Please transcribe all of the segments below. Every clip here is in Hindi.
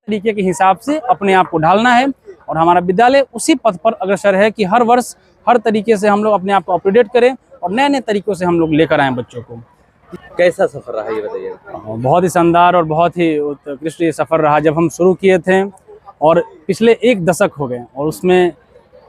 तरीके के हिसाब से अपने आप को ढालना है और हमारा विद्यालय उसी पथ पर अग्रसर है कि हर वर्ष हर तरीके से हम लोग अपने आप को अपडेट करें और नए नए तरीकों से हम लोग लेकर आएँ बच्चों को। कैसा सफर रहा ये बताइए। बहुत ही शानदार और बहुत ही उत्कृष्ट ये सफ़र रहा। जब हम शुरू किए थे और पिछले 1 दशक हो गए और उसमें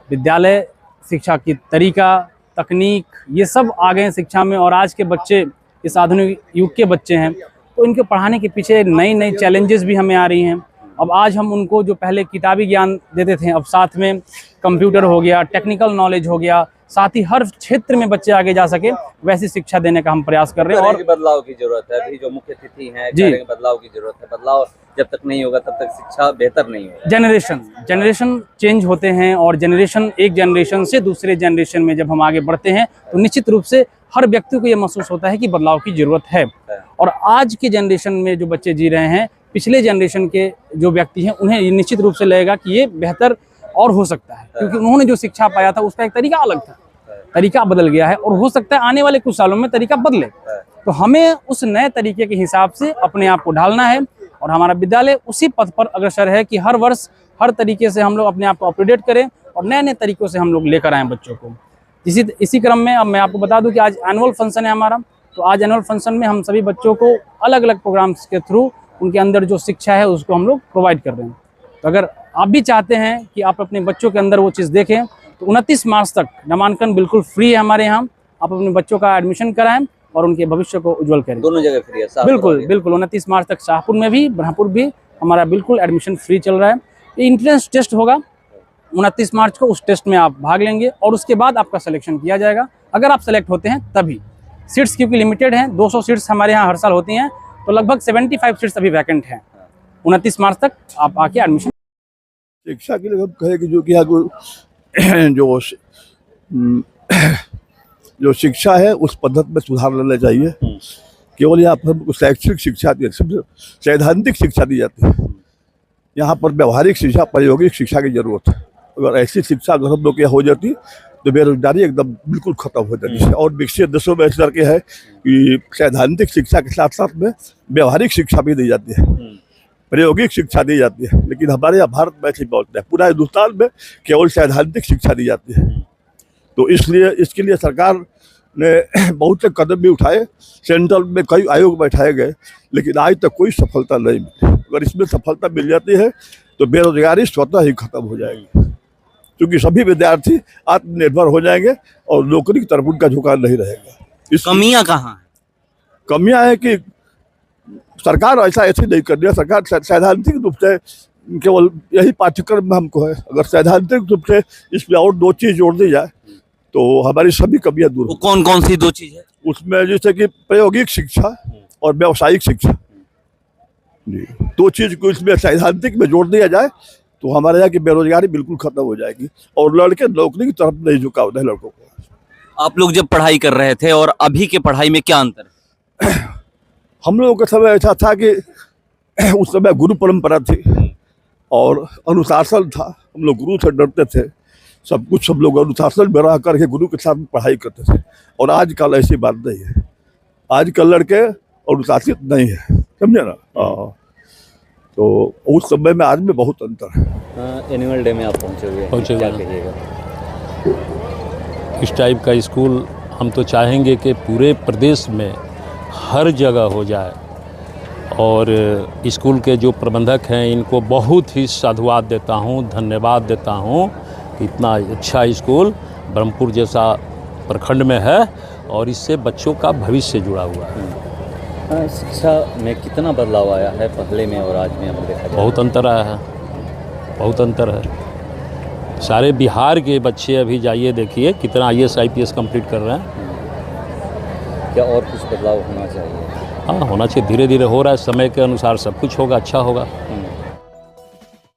विद्यालय शिक्षा की तरीका तकनीक ये सब आ गए शिक्षा में, और आज के बच्चे इस आधुनिक युग के बच्चे हैं तो इनके पढ़ाने के पीछे नई नई चैलेंजेस भी हमें आ रही हैं। अब आज हम उनको जो पहले किताबी ज्ञान देते थे, अब साथ में कंप्यूटर हो गया, टेक्निकल नॉलेज हो गया, साथ ही हर क्षेत्र में बच्चे आगे जा सके वैसी शिक्षा देने का हम प्रयास कर रहे हैं। और बदलाव की जरूरत है, अभी जो मुख्य अतिथि हैं जी, बदलाव की जरूरत है। बदलाव जब तक नहीं होगा तब तक शिक्षा बेहतर नहीं होगी। जनरेशन चेंज होते हैं और एक जनरेशन से दूसरे जनरेशन में जब हम आगे बढ़ते हैं तो निश्चित रूप से हर व्यक्ति को ये महसूस होता है कि बदलाव की जरूरत है। और आज के जनरेशन में जो बच्चे जी रहे हैं, पिछले जनरेशन के जो व्यक्ति हैं, उन्हें निश्चित रूप से लगेगा कि ये बेहतर और हो सकता है, क्योंकि उन्होंने जो शिक्षा पाया था उसका एक तरीका अलग था। तरीका बदल गया है और हो सकता है आने वाले कुछ सालों में तरीका बदले, तो हमें उस नए तरीके के हिसाब से अपने आप को ढालना है और हमारा विद्यालय उसी पथ पर अग्रसर है कि हर वर्ष हर तरीके से हम लोग अपने आप को अपडेट करें और नए नए तरीकों से हम लोग लेकर आएँ बच्चों को। इसी क्रम में अब मैं आपको बता दूं कि आज एनुअल फंक्शन है हमारा, तो आज एनुअल फंक्शन में हम सभी बच्चों को अलग अलग प्रोग्राम्स के थ्रू उनके अंदर जो शिक्षा है उसको हम लोग प्रोवाइड कर रहे हैं। तो अगर आप भी चाहते हैं कि आप अपने बच्चों के अंदर वो चीज़ देखें तो 29 मार्च तक नामांकन बिल्कुल फ्री है हमारे यहाँ। आप अपने बच्चों का एडमिशन कराएं और उनके भविष्य को उज्जवल करें। दोनों जगह फ्री है? बिल्कुल 29 मार्च तक शाहपुर में भी ब्रह्मपुर भी हमारा बिल्कुल एडमिशन फ्री चल रहा है। ये एंट्रेंस टेस्ट होगा 29 मार्च को, उस टेस्ट में आप भाग लेंगे और उसके बाद आपका सिलेक्शन किया जाएगा। अगर आप सेलेक्ट होते हैं तभी। सीट्स क्योंकि लिमिटेड हैं, 200 सीट्स हमारे यहाँ हर साल होती हैं, तो लगभग 75 सीट्स अभी वैकेंट हैं। 29 मार्च तक आप आके एडमिशन। शिक्षा के लिए हम कहें कि जो शिक्षा है उस पद्धति में सुधार लाना चाहिए। केवल यहाँ पर शैक्षिक शिक्षा सैद्धांतिक शिक्षा दी जाती है, यहाँ पर व्यवहारिक शिक्षा प्रायोगिक शिक्षा की जरूरत है। अगर ऐसी शिक्षा अगर हम लोग यहाँ हो जाती तो बेरोजगारी एकदम बिल्कुल खत्म हो जाती है। और विकसित देशों में इस तरह के है कि सैद्धांतिक शिक्षा के साथ साथ में व्यवहारिक शिक्षा भी दी जाती है, प्रायोगिक शिक्षा दी जाती है। लेकिन हमारे यहाँ भारत में ऐसी बहुत है, पूरा हिंदुस्तान में केवल सैद्धांतिक शिक्षा दी जाती है। तो इसलिए इसके लिए सरकार ने बहुत से कदम भी उठाए, सेंट्रल में कई आयोग बैठाए गए, लेकिन आज तक कोई सफलता नहीं मिली। अगर इसमें सफलता मिल जाती है तो बेरोजगारी स्वतः ही खत्म हो जाएगी, क्योंकि सभी विद्यार्थी आत्मनिर्भर हो जाएंगे और नौकरी की तरफ उनका झुकाव नहीं रहेगा। कमियां कहाँ हैं? कमियां है कि सरकार ऐसे नहीं कर रही है। सरकार सैद्धांतिक रूप से केवल यही पाठ्यक्रम में हमको है, अगर सैद्धांतिक रूप से इसमें और 2 चीज जोड़ दी जाए तो हमारी सभी कमियां दूर। वो कौन कौन सी 2 चीज है? उसमें जैसे कि प्रायोगिक शिक्षा और व्यावसायिक शिक्षा, जी 2 चीज को इसमें सैद्धांतिक में जोड़ दिया जाए तो हमारे यहाँ की बेरोजगारी बिल्कुल खत्म हो जाएगी और लड़के नौकरी की तरफ नहीं झुकाव है लड़कों को। आप लोग जब पढ़ाई कर रहे थे और अभी के पढ़ाई में क्या अंतर है? हम लोगों का समय ऐसा था कि उस समय गुरु परंपरा थी और अनुशासन था। हम लोग गुरु से डरते थे, सब लोग अनुशासन में रह करके गुरु के साथ पढ़ाई करते थे। और आजकल ऐसी बात नहीं है, आजकल लड़के अनुशासित नहीं है, समझे ना। तो उस समय में आज में बहुत अंतर है। एनुअल डे में आप पहुँचे हुए, क्या कहिएगा? इस टाइप का स्कूल हम तो चाहेंगे कि पूरे प्रदेश में हर जगह हो जाए। और स्कूल के जो प्रबंधक हैं इनको बहुत ही साधुवाद देता हूँ, धन्यवाद देता हूँ कि इतना अच्छा स्कूल ब्रह्मपुर जैसा प्रखंड में है और इससे बच्चों का भविष्य जुड़ा हुआ है। शिक्षा में कितना बदलाव आया है पहले में और आज में? हम देखा जाए बहुत अंतर आया है, बहुत अंतर है। सारे बिहार के बच्चे अभी जाइए देखिए कितना IAS IPS कंप्लीट कर रहे हैं। क्या और कुछ बदलाव होना चाहिए? हाँ, होना चाहिए, धीरे धीरे हो रहा है, समय के अनुसार सब कुछ होगा, अच्छा होगा।